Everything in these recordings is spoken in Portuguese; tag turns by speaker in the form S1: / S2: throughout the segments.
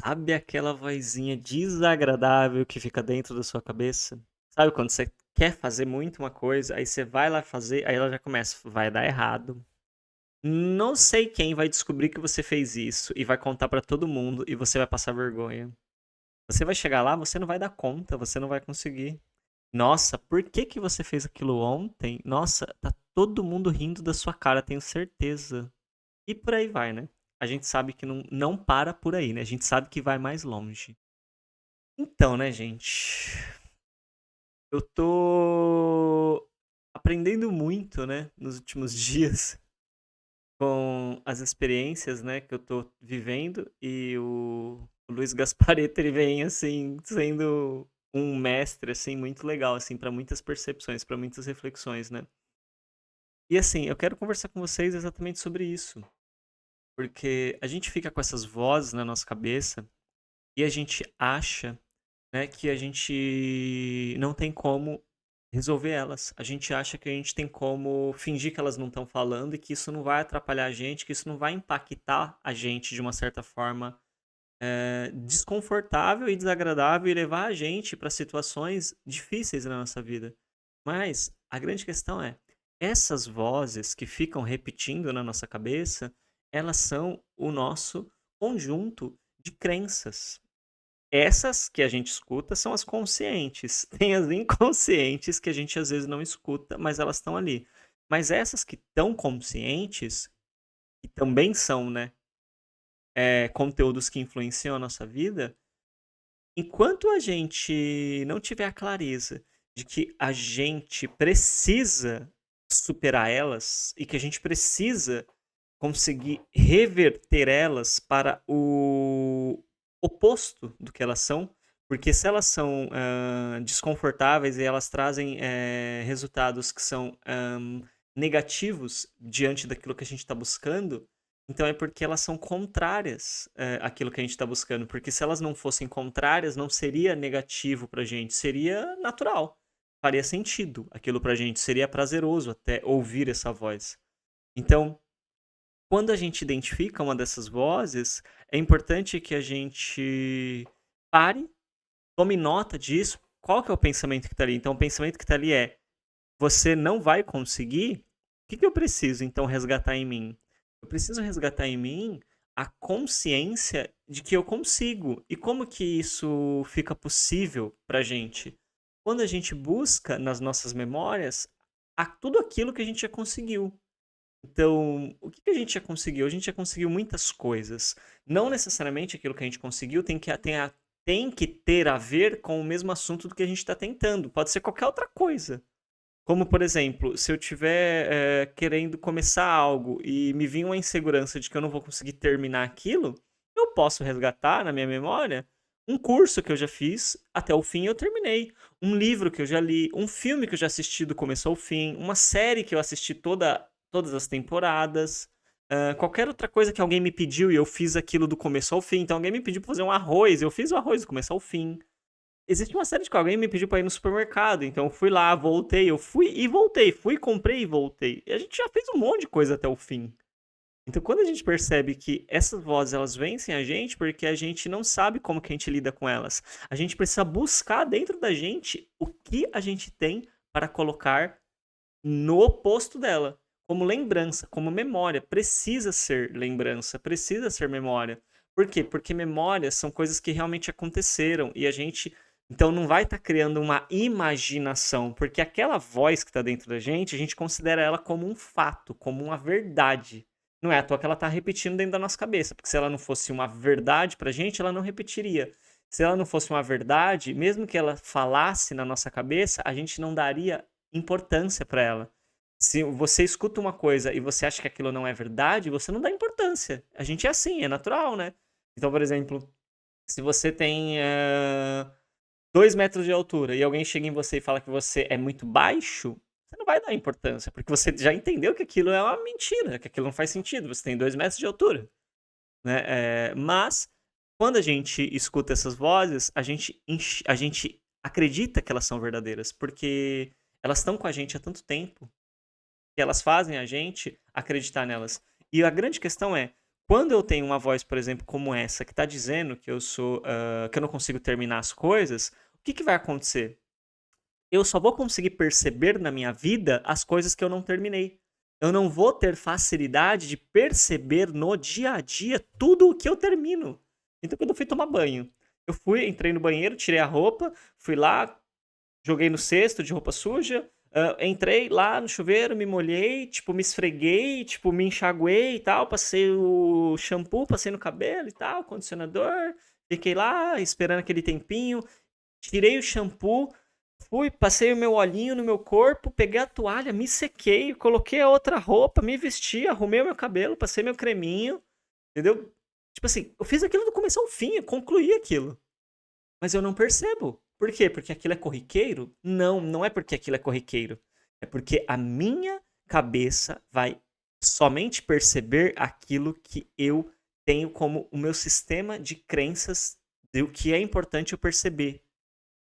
S1: Sabe aquela vozinha desagradável que fica dentro da sua cabeça? Sabe quando você quer fazer muito uma coisa, aí você vai lá fazer, aí ela já começa, vai dar errado. Não sei quem vai descobrir que você fez isso e vai contar pra todo mundo e você vai passar vergonha. Você vai chegar lá, você não vai dar conta, você não vai conseguir. Nossa, por que que você fez aquilo ontem? Nossa, tá todo mundo rindo da sua cara, tenho certeza. E por aí vai, né? A gente sabe que não para por aí, né? A gente sabe que vai mais longe. Então, né, gente? Eu tô aprendendo muito, né, nos últimos dias com as experiências, né, que eu tô vivendo e o Luiz Gasparetto, ele vem, assim, sendo um mestre, assim, muito legal, assim, para muitas percepções, para muitas reflexões, né? E assim, eu quero conversar com vocês exatamente sobre isso, porque a gente fica com essas vozes na nossa cabeça e a gente acha, né, que a gente não tem como resolver elas. A gente acha que a gente tem como fingir que elas não estão falando e que isso não vai atrapalhar a gente, que isso não vai impactar a gente de uma certa forma desconfortável e desagradável e levar a gente para situações difíceis na nossa vida. Mas a grande questão é, essas vozes que ficam repetindo na nossa cabeça, elas são o nosso conjunto de crenças. Essas que a gente escuta são as conscientes. Tem as inconscientes que a gente às vezes não escuta, mas elas estão ali. Mas essas que estão conscientes, que também são, né, conteúdos que influenciam a nossa vida, enquanto a gente não tiver a clareza de que a gente precisa superar elas e que a gente precisa conseguir reverter elas para o oposto do que elas são, porque se elas são desconfortáveis e elas trazem resultados que são negativos diante daquilo que a gente está buscando, então é porque elas são contrárias àquilo que a gente está buscando. Porque se elas não fossem contrárias, não seria negativo pra gente, seria natural. Faria sentido aquilo pra gente, seria prazeroso até ouvir essa voz. Então, quando a gente identifica uma dessas vozes, é importante que a gente pare, tome nota disso. Qual que é o pensamento que está ali? Então, o pensamento que está ali é: você não vai conseguir? O que eu preciso, então, resgatar em mim? Eu preciso resgatar em mim a consciência de que eu consigo. E como que isso fica possível para gente? Quando a gente busca nas nossas memórias tudo aquilo que a gente já conseguiu. Então, o que a gente já conseguiu? A gente já conseguiu muitas coisas. Não necessariamente aquilo que a gente conseguiu tem que ter a ver com o mesmo assunto do que a gente está tentando. Pode ser qualquer outra coisa. Como, por exemplo, se eu estiver querendo começar algo e me vir uma insegurança de que eu não vou conseguir terminar aquilo, eu posso resgatar na minha memória um curso que eu já fiz até o fim e eu terminei. Um livro que eu já li, um filme que eu já assisti do começo ao fim, uma série que eu assisti todas as temporadas. Qualquer outra coisa que alguém me pediu e eu fiz aquilo do começo ao fim. Então alguém me pediu pra fazer um arroz, eu fiz o arroz do começo ao fim. Existe uma série de que alguém me pediu pra ir no supermercado, então eu fui lá, voltei, eu fui e voltei, fui, comprei e voltei. E a gente já fez um monte de coisa até o fim. Então quando a gente percebe que essas vozes elas vencem a gente porque a gente não sabe como que a gente lida com elas, a gente precisa buscar dentro da gente o que a gente tem para colocar no oposto dela, como lembrança, como memória. Precisa ser lembrança, precisa ser memória. Por quê? Porque memórias são coisas que realmente aconteceram e a gente então não vai estar criando uma imaginação, porque aquela voz que está dentro da gente, a gente considera ela como um fato, como uma verdade. Não é à toa que ela está repetindo dentro da nossa cabeça, porque se ela não fosse uma verdade pra gente, ela não repetiria. Se ela não fosse uma verdade, mesmo que ela falasse na nossa cabeça, a gente não daria importância para ela. Se você escuta uma coisa e você acha que aquilo não é verdade, você não dá importância. A gente é assim, é natural, né? Então, por exemplo, se você tem 2 metros de altura e alguém chega em você e fala que você é muito baixo, você não vai dar importância, porque você já entendeu que aquilo é uma mentira, que aquilo não faz sentido. Você tem 2 metros de altura, né? Mas, quando a gente escuta essas vozes, a gente acredita que elas são verdadeiras, porque elas estão com a gente há tanto tempo que elas fazem a gente acreditar nelas. E a grande questão é, Quando eu tenho uma voz, por exemplo, como essa, que está dizendo que que eu não consigo terminar as coisas, o que vai acontecer? Eu só vou conseguir perceber na minha vida as coisas que eu não terminei. Eu não vou ter facilidade de perceber no dia a dia tudo o que eu termino. Então, quando eu fui tomar banho, entrei no banheiro, tirei a roupa, fui lá, joguei no cesto de roupa suja, entrei lá no chuveiro, me molhei, tipo, me esfreguei, tipo, me enxaguei e tal, passei o shampoo, passei no cabelo e tal, condicionador, fiquei lá esperando aquele tempinho, tirei o shampoo, fui, passei o meu olhinho no meu corpo, peguei a toalha, me sequei, coloquei a outra roupa, me vesti, arrumei o meu cabelo, passei meu creminho, entendeu? Tipo assim, eu fiz aquilo do começo ao fim, eu concluí aquilo. Mas eu não percebo. Por quê? Porque aquilo é corriqueiro? Não, não é porque aquilo é corriqueiro. É porque a minha cabeça vai somente perceber aquilo que eu tenho como o meu sistema de crenças do que é importante eu perceber.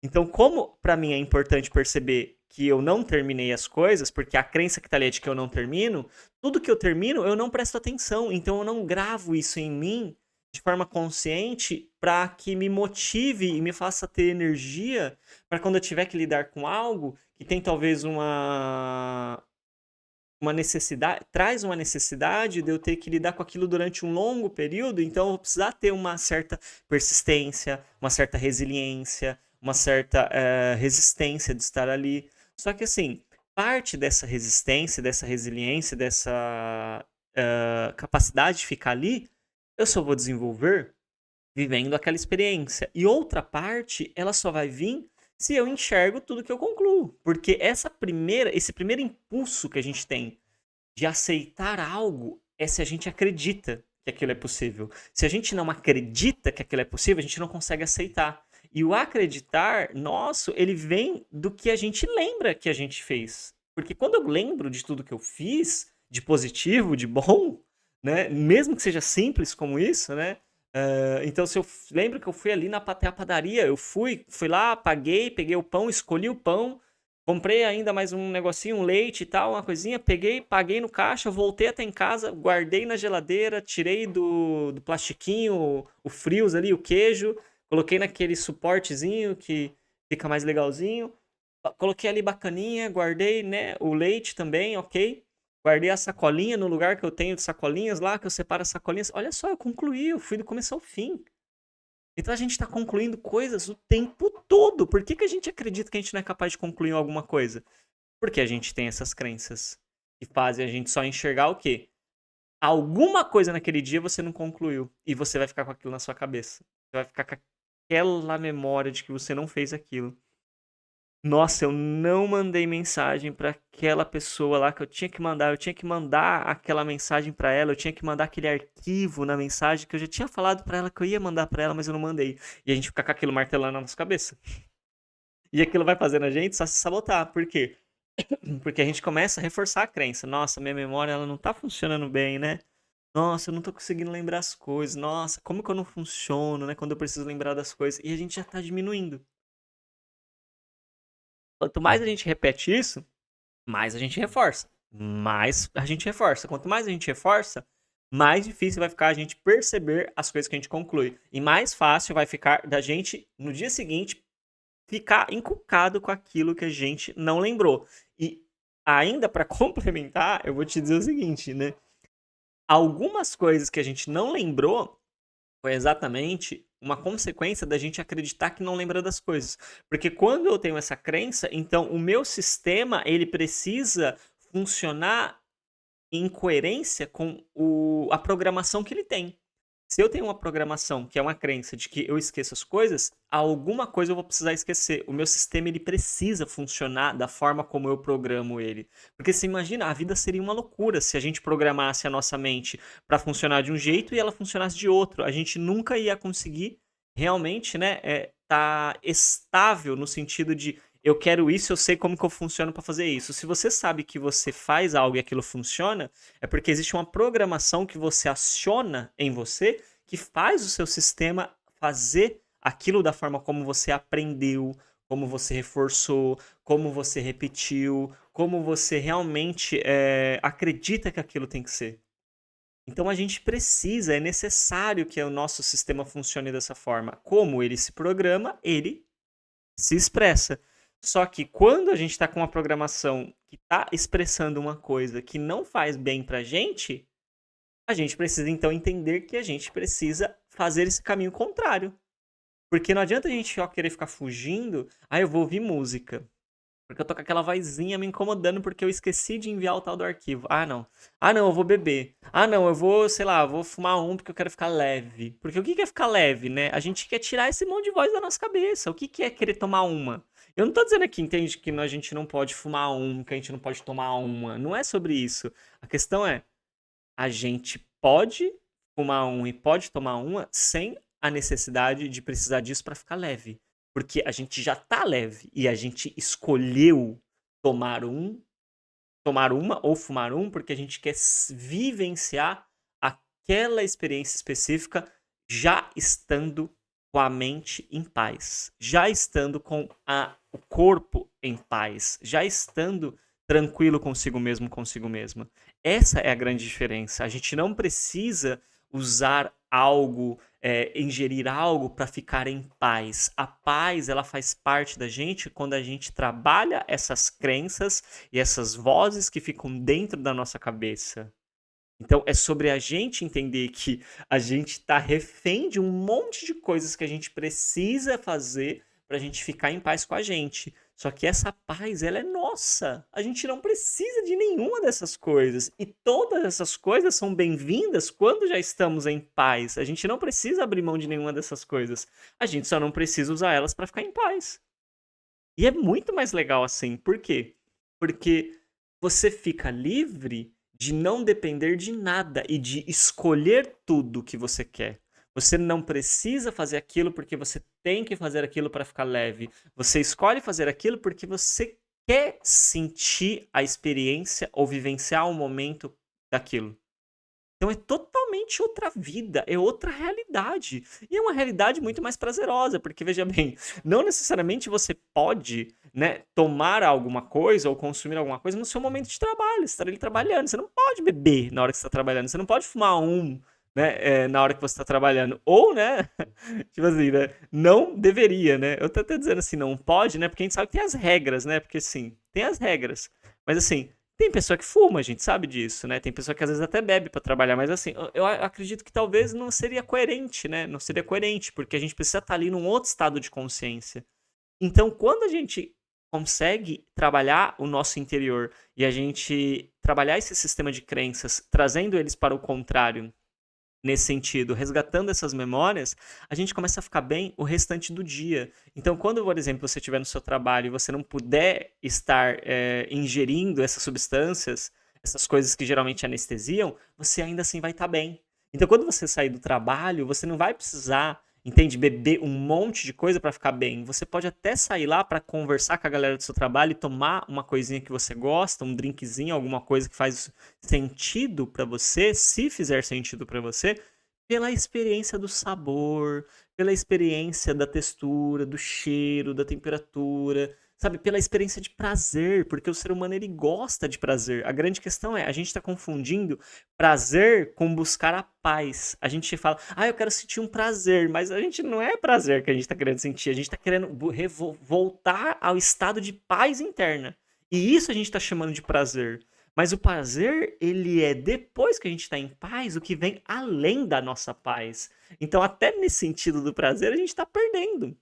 S1: Então, como para mim é importante perceber que eu não terminei as coisas, porque a crença que tá ali é de que eu não termino, tudo que eu termino eu não presto atenção, então eu não gravo isso em mim de forma consciente para que me motive e me faça ter energia para quando eu tiver que lidar com algo que tem talvez uma necessidade, traz uma necessidade de eu ter que lidar com aquilo durante um longo período, então eu vou precisar ter uma certa persistência, uma certa resiliência, uma certa resistência de estar ali. Só que assim, parte dessa resistência, dessa resiliência, dessa capacidade de ficar ali, eu só vou desenvolver vivendo aquela experiência. E outra parte, ela só vai vir se eu enxergo tudo que eu concluo. Porque esse primeiro impulso que a gente tem de aceitar algo é se a gente acredita que aquilo é possível. Se a gente não acredita que aquilo é possível, a gente não consegue aceitar. E o acreditar nosso, ele vem do que a gente lembra que a gente fez. Porque quando eu lembro de tudo que eu fiz, de positivo, de bom, né? Mesmo que seja simples como isso, né? Então, se eu lembro que eu fui ali até a padaria, eu fui lá, paguei, peguei o pão, escolhi o pão, comprei ainda mais um negocinho, um leite e tal, uma coisinha, peguei, paguei no caixa, voltei até em casa, guardei na geladeira, tirei do plastiquinho o frios ali, o queijo, coloquei naquele suportezinho que fica mais legalzinho, coloquei ali bacaninha, guardei, né, o leite também, ok? Guardei a sacolinha no lugar que eu tenho de sacolinhas lá, que eu separo as sacolinhas. Olha só, eu concluí, eu fui do começo ao fim. Então a gente está concluindo coisas o tempo todo. Por que a gente acredita que a gente não é capaz de concluir alguma coisa? Porque a gente tem essas crenças que fazem a gente só enxergar o quê? Alguma coisa naquele dia você não concluiu. E você vai ficar com aquilo na sua cabeça. Você vai ficar com aquela memória de que você não fez aquilo. Nossa, eu não mandei mensagem para aquela pessoa lá que eu tinha que mandar. Eu tinha que mandar aquela mensagem para ela. Eu tinha que mandar aquele arquivo na mensagem que eu já tinha falado para ela que eu ia mandar para ela, mas eu não mandei. E a gente fica com aquilo martelando na nossa cabeça. E aquilo vai fazendo a gente só se sabotar. Por quê? Porque a gente começa a reforçar a crença. Nossa, minha memória ela não tá funcionando bem, né? Nossa, eu não tô conseguindo lembrar as coisas. Nossa, como que eu não funciono, né? Quando eu preciso lembrar das coisas. E a gente já tá diminuindo. Quanto mais a gente repete isso, mais a gente reforça. Mais a gente reforça. Quanto mais a gente reforça, mais difícil vai ficar a gente perceber as coisas que a gente conclui. E mais fácil vai ficar da gente, no dia seguinte, ficar encucado com aquilo que a gente não lembrou. E ainda para complementar, eu vou te dizer o seguinte, né? Algumas coisas que a gente não lembrou foi exatamente uma consequência da gente acreditar que não lembra das coisas. Porque quando eu tenho essa crença, então o meu sistema, ele precisa funcionar em coerência com a programação que ele tem. Se eu tenho uma programação que é uma crença de que eu esqueço as coisas, alguma coisa eu vou precisar esquecer. O meu sistema ele precisa funcionar da forma como eu programo ele. Porque você imagina, a vida seria uma loucura se a gente programasse a nossa mente para funcionar de um jeito e ela funcionasse de outro. A gente nunca ia conseguir realmente, né, tá estável no sentido de eu quero isso, eu sei como que eu funciono para fazer isso. Se você sabe que você faz algo e aquilo funciona, é porque existe uma programação que você aciona em você que faz o seu sistema fazer aquilo da forma como você aprendeu, como você reforçou, como você repetiu, como você realmente acredita que aquilo tem que ser. Então a gente precisa, é necessário que o nosso sistema funcione dessa forma. Como ele se programa, ele se expressa. Só que quando a gente está com uma programação que está expressando uma coisa que não faz bem pra gente, a gente precisa então entender que a gente precisa fazer esse caminho contrário. Porque não adianta a gente só querer ficar fugindo, eu vou ouvir música. Porque eu tô com aquela vozinha me incomodando porque eu esqueci de enviar o tal do arquivo. Ah, não. Ah, não, eu vou beber. Ah, não, eu vou, sei lá, vou fumar um porque eu quero ficar leve. Porque o que é ficar leve, né? A gente quer tirar esse monte de voz da nossa cabeça. O que é querer tomar uma? Eu não tô dizendo aqui, entende, que a gente não pode fumar um, que a gente não pode tomar uma. Não é sobre isso. A questão é, a gente pode fumar um e pode tomar uma sem a necessidade de precisar disso para ficar leve. Porque a gente já tá leve e a gente escolheu tomar uma ou fumar um porque a gente quer vivenciar aquela experiência específica já estando com a mente em paz, já estando com o corpo em paz, já estando tranquilo consigo mesmo, consigo mesma. Essa é a grande diferença. A gente não precisa usar algo, ingerir algo para ficar em paz. A paz, ela faz parte da gente quando a gente trabalha essas crenças e essas vozes que ficam dentro da nossa cabeça. Então é sobre a gente entender que a gente está refém de um monte de coisas que a gente precisa fazer para a gente ficar em paz com a gente. Só que essa paz, ela é nossa. A gente não precisa de nenhuma dessas coisas. E todas essas coisas são bem-vindas quando já estamos em paz. A gente não precisa abrir mão de nenhuma dessas coisas. A gente só não precisa usar elas para ficar em paz. E é muito mais legal assim. Por quê? Porque você fica livre de não depender de nada e de escolher tudo que você quer. Você não precisa fazer aquilo porque você tem que fazer aquilo para ficar leve. Você escolhe fazer aquilo porque você quer sentir a experiência ou vivenciar o momento daquilo. Então é totalmente outra vida, é outra realidade. E é uma realidade muito mais prazerosa, porque veja bem, não necessariamente você pode, né, tomar alguma coisa ou consumir alguma coisa no seu momento de trabalho, você está ali trabalhando. Você não pode beber na hora que você está trabalhando, você não pode fumar um, né, na hora que você está trabalhando. Ou, né, tipo assim, né, não deveria, né? Eu tô até dizendo assim, não pode, né, porque a gente sabe que tem as regras, né? Porque sim, tem as regras. Mas assim, tem pessoa que fuma, a gente sabe disso, né? Tem pessoa que às vezes até bebe pra trabalhar, mas assim, eu acredito que talvez não seria coerente, né? Não seria coerente, porque a gente precisa estar ali num outro estado de consciência. Então, quando a gente consegue trabalhar o nosso interior e a gente trabalhar esse sistema de crenças, trazendo eles para o contrário, nesse sentido, resgatando essas memórias, a gente começa a ficar bem o restante do dia. Então, quando, por exemplo, você estiver no seu trabalho e você não puder estar ingerindo essas substâncias, essas coisas que geralmente anestesiam, você ainda assim vai estar bem. Então, quando você sair do trabalho, você não vai precisar, entende, beber um monte de coisa para ficar bem. Você pode até sair lá para conversar com a galera do seu trabalho e tomar uma coisinha que você gosta, um drinkzinho, alguma coisa que faz sentido para você, se fizer sentido para você, pela experiência do sabor, pela experiência da textura, do cheiro, da temperatura, sabe? Pela experiência de prazer, porque o ser humano ele gosta de prazer. A grande questão é, a gente está confundindo prazer com buscar a paz. A gente fala, eu quero sentir um prazer, mas a gente não é prazer que a gente está querendo sentir, a gente está querendo voltar ao estado de paz interna. E isso a gente está chamando de prazer. Mas o prazer, ele é depois que a gente está em paz, o que vem além da nossa paz. Então, até nesse sentido do prazer, a gente está perdendo.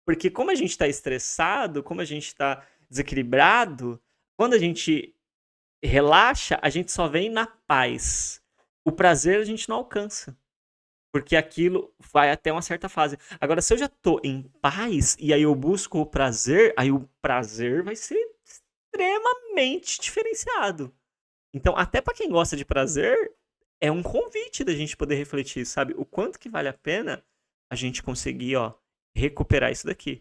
S1: Porque como a gente está estressado, como a gente está desequilibrado, quando a gente relaxa, a gente só vem na paz. O prazer a gente não alcança. Porque aquilo vai até uma certa fase. Agora, se eu já tô em paz e aí eu busco o prazer, aí o prazer vai ser extremamente diferenciado. Então, até pra quem gosta de prazer, é um convite da gente poder refletir, sabe? O quanto que vale a pena a gente conseguir, recuperar isso daqui.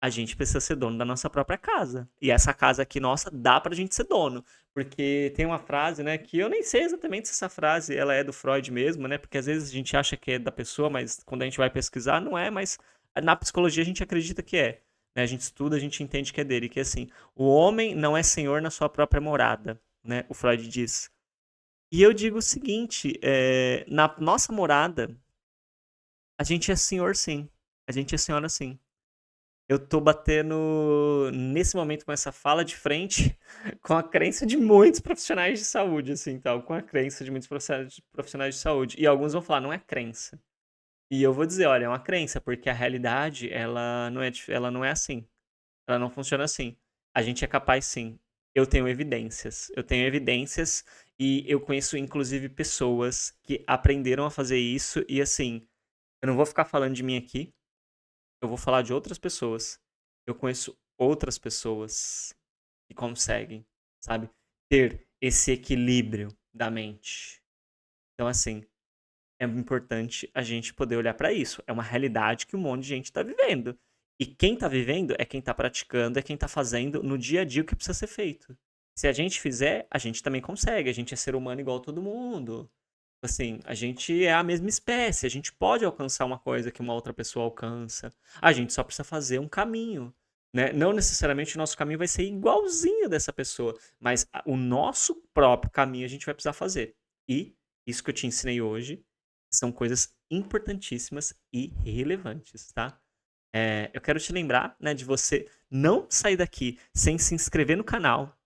S1: A gente precisa ser dono da nossa própria casa. E essa casa aqui nossa dá pra gente ser dono. Porque tem uma frase, né, que eu nem sei exatamente se essa frase ela é do Freud mesmo, né? Porque às vezes a gente acha que é da pessoa, mas quando a gente vai pesquisar, não é, mas na psicologia a gente acredita que é. Né? A gente estuda, a gente entende que é dele, que é assim, o homem não é senhor na sua própria morada, né? O Freud diz. E eu digo o seguinte, na nossa morada, a gente é senhor sim, a gente é senhora sim. Eu tô batendo, nesse momento, com essa fala de frente, com a crença de muitos profissionais de saúde, assim, tal, com a crença de muitos profissionais de saúde. E alguns vão falar, não é crença. E eu vou dizer, olha, é uma crença, porque a realidade, ela não é assim. Ela não funciona assim. A gente é capaz sim. Eu tenho evidências. Eu tenho evidências e eu conheço, inclusive, pessoas que aprenderam a fazer isso. E assim, eu não vou ficar falando de mim aqui, eu vou falar de outras pessoas. Eu conheço outras pessoas que conseguem, sabe, ter esse equilíbrio da mente. Então, assim, é importante a gente poder olhar para isso. É uma realidade que um monte de gente está vivendo. E quem está vivendo é quem está praticando, é quem está fazendo no dia a dia o que precisa ser feito. Se a gente fizer, a gente também consegue. A gente é ser humano igual a todo mundo. Assim, a gente é a mesma espécie, a gente pode alcançar uma coisa que uma outra pessoa alcança. A gente só precisa fazer um caminho, né? Não necessariamente o nosso caminho vai ser igualzinho dessa pessoa, mas o nosso próprio caminho a gente vai precisar fazer. E isso que eu te ensinei hoje são coisas importantíssimas e relevantes, tá? Eu quero te lembrar, né, de você não sair daqui sem se inscrever no canal,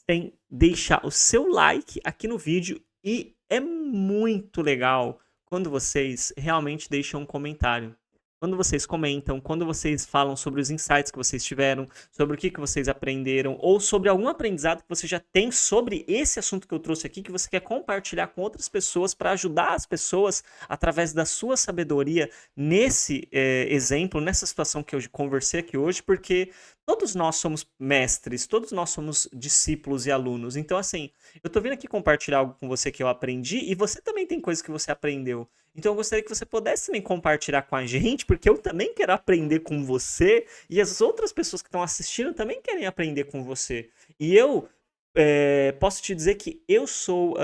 S1: sem deixar o seu like aqui no vídeo e é muito legal quando vocês realmente deixam um comentário. Quando vocês comentam, quando vocês falam sobre os insights que vocês tiveram, sobre o que vocês aprenderam, ou sobre algum aprendizado que você já tem sobre esse assunto que eu trouxe aqui, que você quer compartilhar com outras pessoas para ajudar as pessoas através da sua sabedoria nesse exemplo, nessa situação que eu conversei aqui hoje, porque todos nós somos mestres, todos nós somos discípulos e alunos. Então, assim, eu tô vindo aqui compartilhar algo com você que eu aprendi e você também tem coisas que você aprendeu. Então eu gostaria que você pudesse também compartilhar com a gente, porque eu também quero aprender com você e as outras pessoas que estão assistindo também querem aprender com você. E eu posso te dizer que eu sou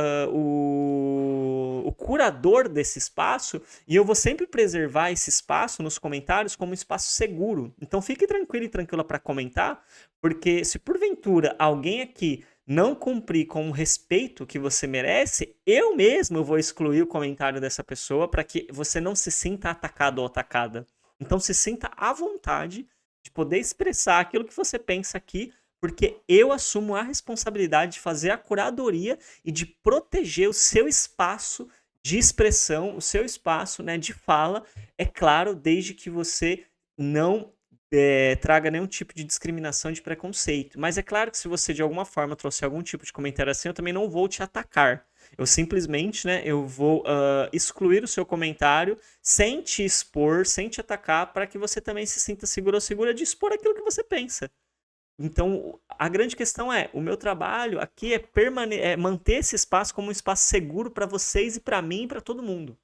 S1: o curador desse espaço e eu vou sempre preservar esse espaço nos comentários como um espaço seguro. Então fique tranquilo e tranquila para comentar, porque se porventura alguém aqui não cumprir com o respeito que você merece, eu mesmo vou excluir o comentário dessa pessoa para que você não se sinta atacado ou atacada. Então se sinta à vontade de poder expressar aquilo que você pensa aqui, porque eu assumo a responsabilidade de fazer a curadoria e de proteger o seu espaço de expressão, o seu espaço, né, de fala, é claro, desde que você não traga nenhum tipo de discriminação, de preconceito. Mas é claro que se você de alguma forma trouxer algum tipo de comentário assim, eu também não vou te atacar. Eu simplesmente, né, eu vou excluir o seu comentário sem te expor, sem te atacar, para que você também se sinta seguro ou segura de expor aquilo que você pensa. Então, a grande questão é, o meu trabalho aqui é manter esse espaço como um espaço seguro para vocês e para mim e para todo mundo.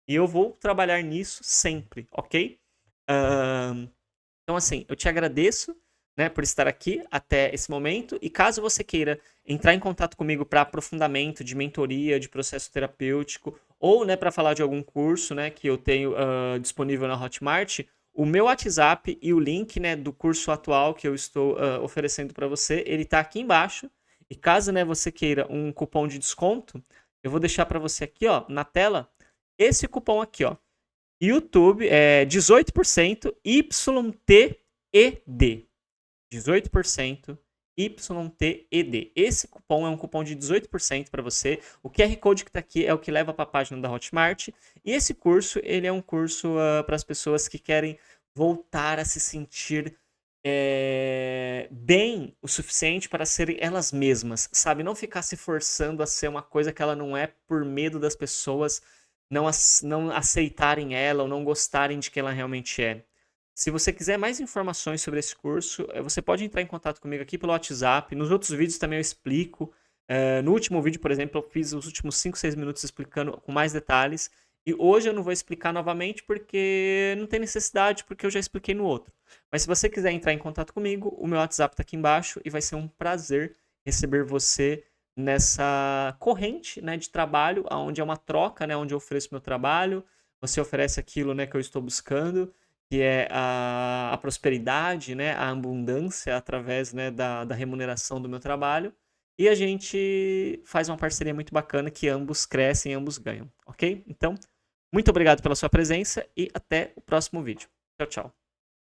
S1: E eu vou trabalhar nisso sempre, ok? Então, assim, eu te agradeço, né, por estar aqui até esse momento. E caso você queira entrar em contato comigo para aprofundamento de mentoria, de processo terapêutico, ou, né, para falar de algum curso, né, que eu tenho disponível na Hotmart, o meu WhatsApp e o link, né, do curso atual que eu estou oferecendo para você, ele está aqui embaixo. E caso, né, você queira um cupom de desconto, eu vou deixar para você aqui, ó, na tela, esse cupom aqui, ó. YouTube é 18% YTED. 18% YTED. Esse cupom é um cupom de 18% para você. O QR Code que está aqui é o que leva para a página da Hotmart. E esse curso, ele é um curso para as pessoas que querem voltar a se sentir bem o suficiente para serem elas mesmas, sabe? Não ficar se forçando a ser uma coisa que ela não é por medo das pessoas não aceitarem ela ou não gostarem de quem ela realmente é. Se você quiser mais informações sobre esse curso, você pode entrar em contato comigo aqui pelo WhatsApp. Nos outros vídeos também eu explico. No último vídeo, por exemplo, eu fiz os últimos 5, 6 minutos explicando com mais detalhes. E hoje eu não vou explicar novamente porque não tem necessidade, porque eu já expliquei no outro. Mas se você quiser entrar em contato comigo, o meu WhatsApp está aqui embaixo e vai ser um prazer receber você nessa corrente, né, de trabalho, onde é uma troca, né, onde eu ofereço meu trabalho, você oferece aquilo, né, que eu estou buscando, que é a prosperidade, né, a abundância através, né, da remuneração do meu trabalho, e a gente faz uma parceria muito bacana que ambos crescem, ambos ganham, ok? Então, muito obrigado pela sua presença e até o próximo vídeo. Tchau, tchau.